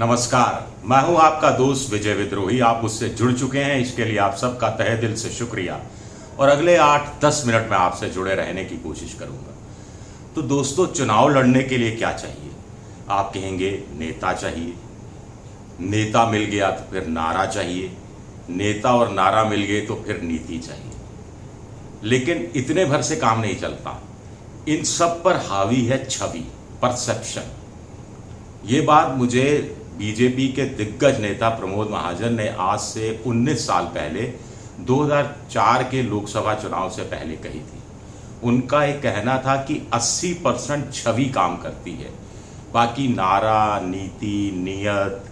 नमस्कार, मैं हूं आपका दोस्त विजय विद्रोही। आप मुझसे जुड़ चुके हैं, इसके लिए आप सबका तहे दिल से शुक्रिया। और अगले 8-10 मिनट में आपसे जुड़े रहने की कोशिश करूंगा। तो दोस्तों, चुनाव लड़ने के लिए क्या चाहिए? आप कहेंगे नेता चाहिए, नेता मिल गया तो फिर नारा चाहिए, नेता और नारा मिल गए तो फिर नीति चाहिए। लेकिन इतने भर से काम नहीं चलता। इन सब पर हावी है छवि, परसेप्शन। ये बात मुझे बीजेपी के दिग्गज नेता प्रमोद महाजन ने आज से 19 साल पहले 2004 के लोकसभा चुनाव से पहले कही थी। उनका एक कहना था कि 80% छवि काम करती है, बाकी नारा, नीति, नियत,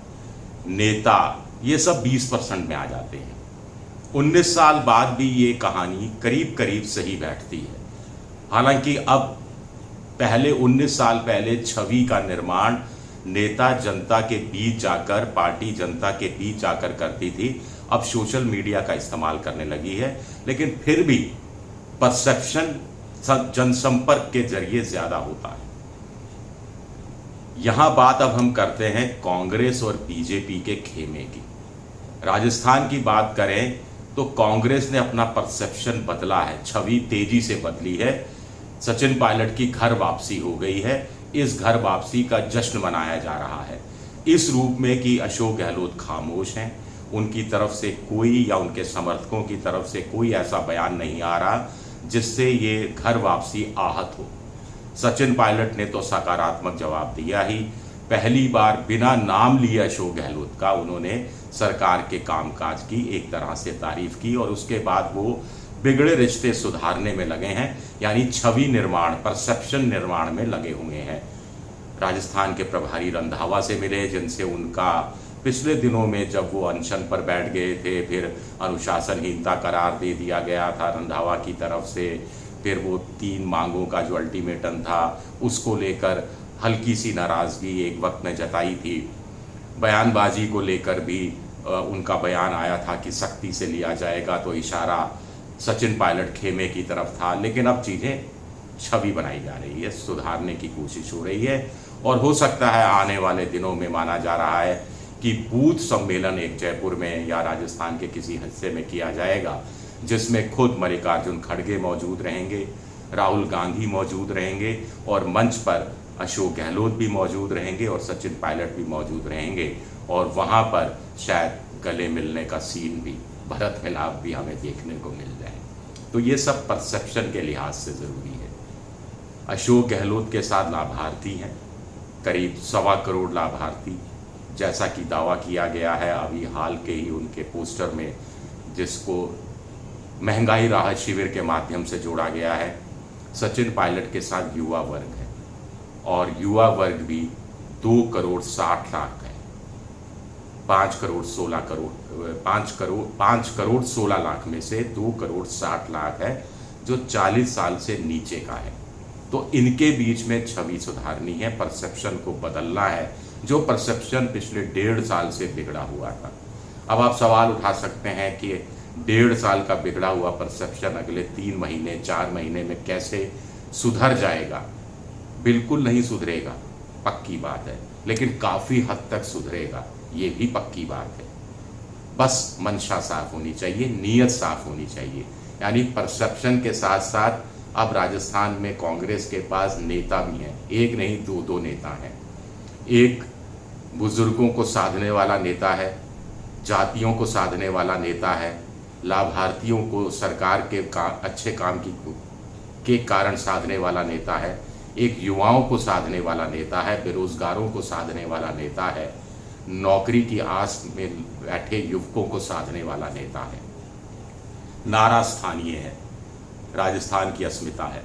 नेता ये सब 20% में आ जाते हैं। 19 साल बाद भी ये कहानी करीब करीब सही बैठती है। हालांकि अब पहले 19 साल पहले छवि का निर्माण नेता जनता के बीच जाकर, पार्टी जनता के बीच जाकर करती थी। अब सोशल मीडिया का इस्तेमाल करने लगी है, लेकिन फिर भी परसेप्शन जनसंपर्क के जरिए ज्यादा होता है। यहां बात अब हम करते हैं कांग्रेस और बीजेपी के खेमे की। राजस्थान की बात करें तो कांग्रेस ने अपना परसेप्शन बदला है, छवि तेजी से बदली है। सचिन पायलट की घर वापसी हो गई है। इस घर वापसी का जश्न मनाया जा रहा है इस रूप में कि अशोक गहलोत खामोश हैं। उनकी तरफ से कोई या उनके समर्थकों की तरफ से कोई ऐसा बयान नहीं आ रहा जिससे ये घर वापसी आहत हो। सचिन पायलट ने तो सकारात्मक जवाब दिया ही। पहली बार बिना नाम लिए अशोक गहलोत का उन्होंने सरकार के कामकाज की एक तरह से तारीफ की और उसके बाद वो बिगड़े रिश्ते सुधारने में लगे हैं, यानी छवि निर्माण, परसेप्शन निर्माण में लगे हुए हैं। राजस्थान के प्रभारी रंधावा से मिले, जिनसे उनका पिछले दिनों में जब वो अनशन पर बैठ गए थे, फिर अनुशासनहीनता करार दे दिया गया था रंधावा की तरफ से। फिर वो 3 मांगों का जो अल्टीमेटम था उसको लेकर हल्की सी नाराजगी एक वक्त में जताई थी। बयानबाजी को लेकर भी उनका बयान आया था कि सख्ती से लिया जाएगा, तो इशारा सचिन पायलट खेमे की तरफ था। लेकिन अब चीज़ें छवि बनाई जा रही है, सुधारने की कोशिश हो रही है और हो सकता है आने वाले दिनों में माना जा रहा है कि बूथ सम्मेलन एक जयपुर में या राजस्थान के किसी हिस्से में किया जाएगा, जिसमें खुद मल्लिकार्जुन खड़गे मौजूद रहेंगे, राहुल गांधी मौजूद रहेंगे और मंच पर अशोक गहलोत भी मौजूद रहेंगे और सचिन पायलट भी मौजूद रहेंगे। और वहाँ पर शायद गले मिलने का सीन भी, भरत मिलाप भी हमें देखने को मिल जाए। तो ये सब परसेप्शन के लिहाज से ज़रूरी है। अशोक गहलोत के साथ लाभार्थी हैं, करीब 1.25 करोड़ लाभार्थी, जैसा कि दावा किया गया है अभी हाल के ही उनके पोस्टर में, जिसको महंगाई राहत शिविर के माध्यम से जोड़ा गया है। सचिन पायलट के साथ युवा वर्ग है और युवा वर्ग भी 2 करोड़ 60 लाख है। 5 करोड़ 16 लाख में से 2 करोड़ 60 लाख है, जो 40 साल से नीचे का है। तो इनके बीच में छवि सुधारनी है, परसेप्शन को बदलना है, जो परसेप्शन पिछले 1.5 साल से बिगड़ा हुआ था। अब आप सवाल उठा सकते हैं कि 1.5 साल का बिगड़ा हुआ परसेप्शन अगले 3 महीने 4 महीने में कैसे सुधर जाएगा? बिल्कुल नहीं सुधरेगा, पक्की बात है, लेकिन काफ़ी हद तक सुधरेगा, ये भी पक्की बात है। बस मंशा साफ होनी चाहिए, नीयत साफ होनी चाहिए। यानी परसेप्शन के साथ साथ अब राजस्थान में कांग्रेस के पास नेता भी हैं, एक नहीं 2 नेता हैं। एक बुजुर्गों को साधने वाला नेता है, जातियों को साधने वाला नेता है, लाभार्थियों को सरकार के अच्छे काम के कारण साधने वाला नेता है, एक युवाओं को साधने वाला नेता है, बेरोजगारों को साधने वाला नेता है, नौकरी की आस में बैठे युवकों को साधने वाला नेता है। नारा स्थानीय है, राजस्थान की अस्मिता है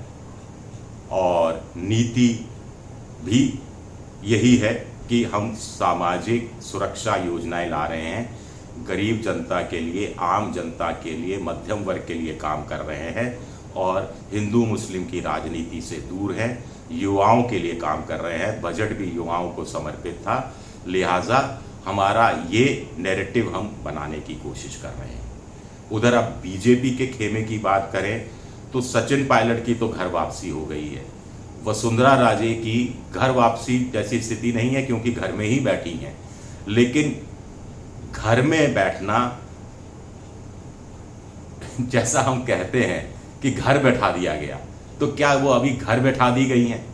और नीति भी यही है कि हम सामाजिक सुरक्षा योजनाएं ला रहे हैं, गरीब जनता के लिए, आम जनता के लिए, मध्यम वर्ग के लिए काम कर रहे हैं और हिंदू मुस्लिम की राजनीति से दूर है, युवाओं के लिए काम कर रहे हैं। बजट भी युवाओं को समर्पित था, लिहाजा हमारा ये नैरेटिव हम बनाने की कोशिश कर रहे हैं। उधर अब बीजेपी के खेमे की बात करें तो सचिन पायलट की तो घर वापसी हो गई है, वसुंधरा राजे की घर वापसी जैसी स्थिति नहीं है क्योंकि घर में ही बैठी हैं, लेकिन घर में बैठना, जैसा हम कहते हैं कि घर बैठा दिया गया, तो क्या वो अभी घर बैठा दी गई हैं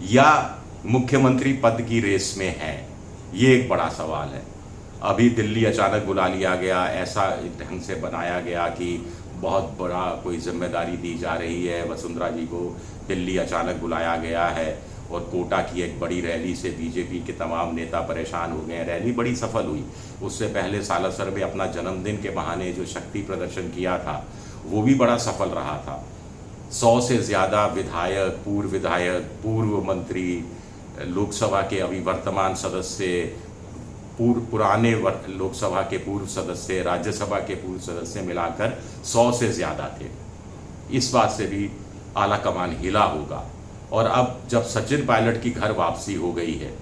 या मुख्यमंत्री पद की रेस में हैं? ये एक बड़ा सवाल है। अभी दिल्ली अचानक बुला लिया गया, ऐसा ढंग से बनाया गया कि बहुत बड़ा कोई जिम्मेदारी दी जा रही है, वसुंधरा जी को दिल्ली अचानक बुलाया गया है और कोटा की एक बड़ी रैली से बीजेपी के तमाम नेता परेशान हो गए हैं। रैली बड़ी सफल हुई। उससे पहले सालासर में अपना जन्मदिन के बहाने जो शक्ति प्रदर्शन किया था वो भी बड़ा सफल रहा था। 100 से ज़्यादा विधायक, पूर्व मंत्री, लोकसभा के अभी वर्तमान सदस्य, पुराने लोकसभा के पूर्व सदस्य, राज्यसभा के पूर्व सदस्य मिलाकर 100 से ज़्यादा थे। इस बात से भी आला कमान हिला होगा। और अब जब सचिन पायलट की घर वापसी हो गई है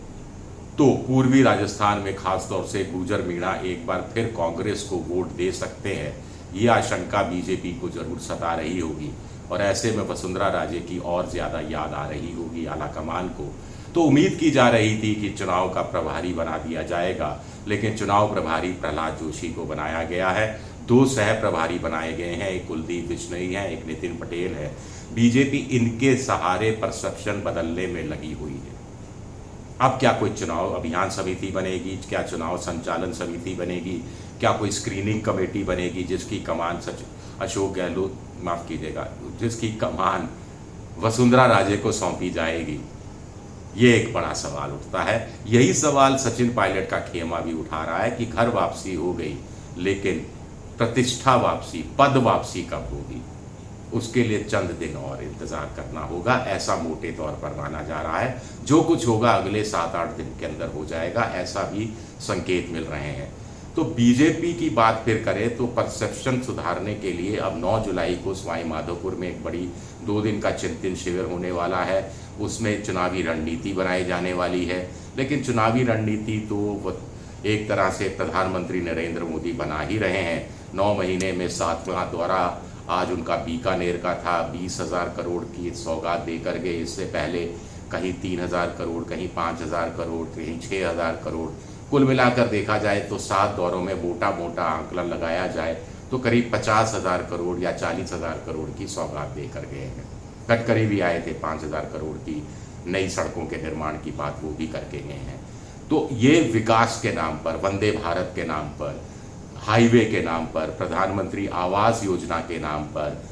तो पूर्वी राजस्थान में खास तौर से गुर्जर मीणा एक बार फिर कांग्रेस को वोट दे सकते हैं, ये आशंका बीजेपी को जरूर सता रही होगी। और ऐसे में वसुंधरा राजे की और ज़्यादा याद आ रही होगी आला कमान को। तो उम्मीद की जा रही थी कि चुनाव का प्रभारी बना दिया जाएगा, लेकिन चुनाव प्रभारी प्रहलाद जोशी को बनाया गया है। 2 सह प्रभारी बनाए गए हैं, एक कुलदीप बिश्नोई है, एक नितिन पटेल है। बीजेपी इनके सहारे परसेप्शन बदलने में लगी हुई है। अब क्या कोई चुनाव अभियान समिति बनेगी, क्या चुनाव संचालन समिति बनेगी, क्या कोई स्क्रीनिंग कमेटी बनेगी जिसकी कमान अशोक गहलोत, माफ कीजिएगा, जिसकी कमान वसुंधरा राजे को सौंपी जाएगी? ये एक बड़ा सवाल उठता है। यही सवाल सचिन पायलट का खेमा भी उठा रहा है कि घर वापसी हो गई, लेकिन प्रतिष्ठा वापसी, पद वापसी कब होगी? उसके लिए चंद दिन और इंतजार करना होगा, ऐसा मोटे तौर पर माना जा रहा है। जो कुछ होगा अगले 7-8 दिन के अंदर हो जाएगा, ऐसा भी संकेत मिल रहे हैं। तो बीजेपी की बात फिर करें तो परसेप्शन सुधारने के लिए अब 9 जुलाई को सवाई माधोपुर में एक बड़ी 2 दिन का चिंतन शिविर होने वाला है। उसमें चुनावी रणनीति बनाई जाने वाली है, लेकिन चुनावी रणनीति तो एक तरह से प्रधानमंत्री नरेंद्र मोदी बना ही रहे हैं। 9 महीने में 7वां दौरा आज उनका बीकानेर का था। 20,000 करोड़ की सौगात देकर गए। इससे पहले कहीं 3,000 करोड़, कहीं 5,000 करोड़, कहीं 6,000 करोड़, कुल मिलाकर देखा जाए तो 7 दौरों में मोटा मोटा आंकलन लगाया जाए तो करीब 50,000 करोड़ या 40,000 करोड़ की सौगात देकर गए हैं। गडकरी भी आए थे, 5,000 करोड़ की नई सड़कों के निर्माण की बात वो भी करके गए हैं। तो ये विकास के नाम पर, वंदे भारत के नाम पर, हाईवे के नाम पर, प्रधानमंत्री आवास योजना के नाम पर,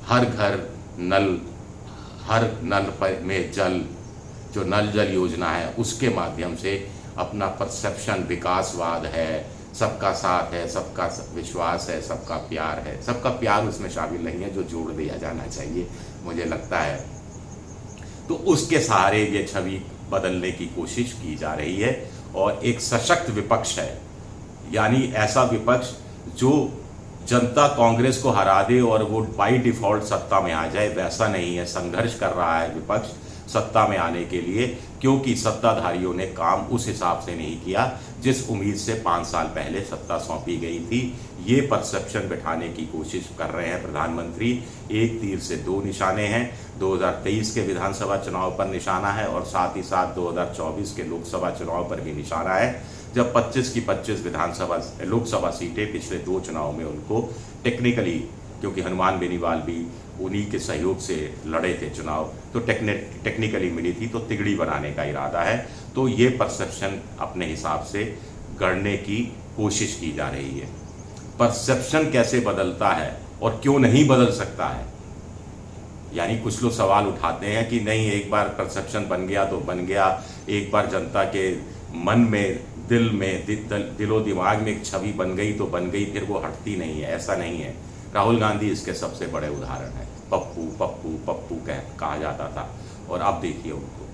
हर घर नल, हर नल पर में जल, जो नल जल योजना है उसके माध्यम से अपना परसेप्शन विकासवाद है, सबका साथ है, सबका विश्वास है, सबका प्यार है। सबका प्यार उसमें शामिल नहीं है, जो जोड़ दिया जाना चाहिए मुझे लगता है। तो उसके सहारे ये छवि बदलने की कोशिश की जा रही है और एक सशक्त विपक्ष है, यानी ऐसा विपक्ष जो जनता कांग्रेस को हरा दे और वो बाय डिफॉल्ट सत्ता में आ जाए, वैसा नहीं है। संघर्ष कर रहा है विपक्ष सत्ता में आने के लिए, क्योंकि सत्ताधारियों ने काम उस हिसाब से नहीं किया जिस उम्मीद से 5 साल पहले सत्ता सौंपी गई थी। ये परसेप्शन बिठाने की कोशिश कर रहे हैं प्रधानमंत्री। एक तीर से 2 निशाने हैं। 2023 के विधानसभा चुनाव पर निशाना है और साथ ही साथ 2024 के लोकसभा चुनाव पर भी निशाना है, जब 25 की 25 लोकसभा सीटें पिछले 2 चुनाव में उनको टेक्निकली, क्योंकि हनुमान बेनीवाल भी उन्हीं के सहयोग से लड़े थे चुनाव, तो टेक्निकली मिली थी, तो तिगड़ी बनाने का इरादा है। तो ये परसेप्शन अपने हिसाब से गढ़ने की कोशिश की जा रही है। परसेप्शन कैसे बदलता है और क्यों नहीं बदल सकता है, यानी कुछ लोग सवाल उठाते हैं कि नहीं, एक बार परसेप्शन बन गया तो बन गया, एक बार जनता के मन में, दिल में, दिलो दिमाग में एक छवि बन गई तो बन गई, फिर वो हटती नहीं है। ऐसा नहीं है। राहुल गांधी इसके सबसे बड़े उदाहरण है। पप्पू पप्पू पप्पू कहा जाता था और अब देखिए उनको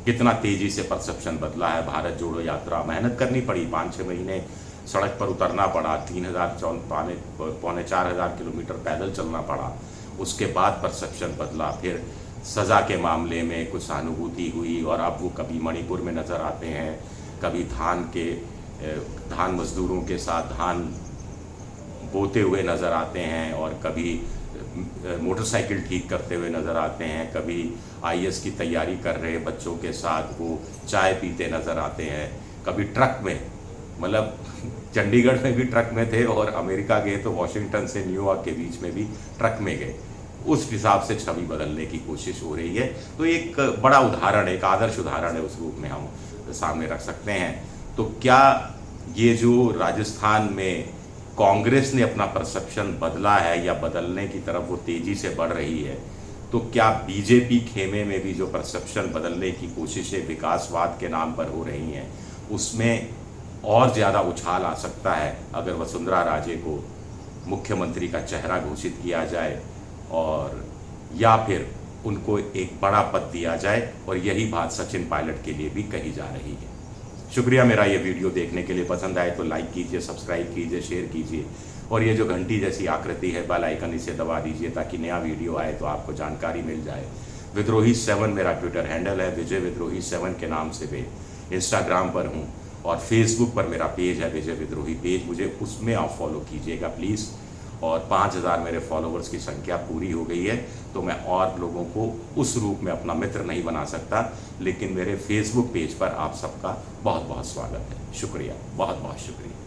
कितना तेजी से परसेप्शन बदला है। भारत जोड़ो यात्रा, मेहनत करनी पड़ी, 5-6 महीने सड़क पर उतरना पड़ा, 3,000-4,000 किलोमीटर पैदल चलना पड़ा, उसके बाद परसेप्शन बदला। फिर सज़ा के मामले में कुछ सहानुभूति हुई और अब वो कभी मणिपुर में नज़र आते हैं, कभी धान मजदूरों के साथ धान बोते हुए नज़र आते हैं, और कभी मोटरसाइकिल ठीक करते हुए नज़र आते हैं, कभी IAS की तैयारी कर रहे बच्चों के साथ वो चाय पीते नज़र आते हैं, कभी ट्रक में, मतलब चंडीगढ़ में भी ट्रक में थे और अमेरिका गए तो वॉशिंगटन से न्यूयॉर्क के बीच में भी ट्रक में गए। उस हिसाब से छवि बदलने की कोशिश हो रही है। तो एक बड़ा उदाहरण, एक आदर्श उदाहरण है, उस रूप में हम सामने रख सकते हैं। तो क्या ये जो राजस्थान में कांग्रेस ने अपना परसेप्शन बदला है या बदलने की तरफ वो तेजी से बढ़ रही है, तो क्या बीजेपी खेमे में भी जो परसेप्शन बदलने की कोशिशें विकासवाद के नाम पर हो रही हैं, उसमें और ज़्यादा उछाल आ सकता है अगर वसुंधरा राजे को मुख्यमंत्री का चेहरा घोषित किया जाए और या फिर उनको एक बड़ा पद दिया जाए। और यही बात सचिन पायलट के लिए भी कही जा रही है। शुक्रिया मेरा ये वीडियो देखने के लिए। पसंद आए तो लाइक कीजिए, सब्सक्राइब कीजिए, शेयर कीजिए और ये जो घंटी जैसी आकृति है बेल आइकन, इसे दबा दीजिए ताकि नया वीडियो आए तो आपको जानकारी मिल जाए। विद्रोही 7 मेरा ट्विटर हैंडल है, विजय विद्रोही 7 के नाम से मैं इंस्टाग्राम पर हूँ और फेसबुक पर मेरा पेज है विजय विद्रोही पेज, मुझे उसमें आप फॉलो कीजिएगा प्लीज़। और 5000 मेरे फॉलोवर्स की संख्या पूरी हो गई है, तो मैं और लोगों को उस रूप में अपना मित्र नहीं बना सकता, लेकिन मेरे फेसबुक पेज पर आप सबका बहुत बहुत स्वागत है। शुक्रिया, बहुत बहुत शुक्रिया।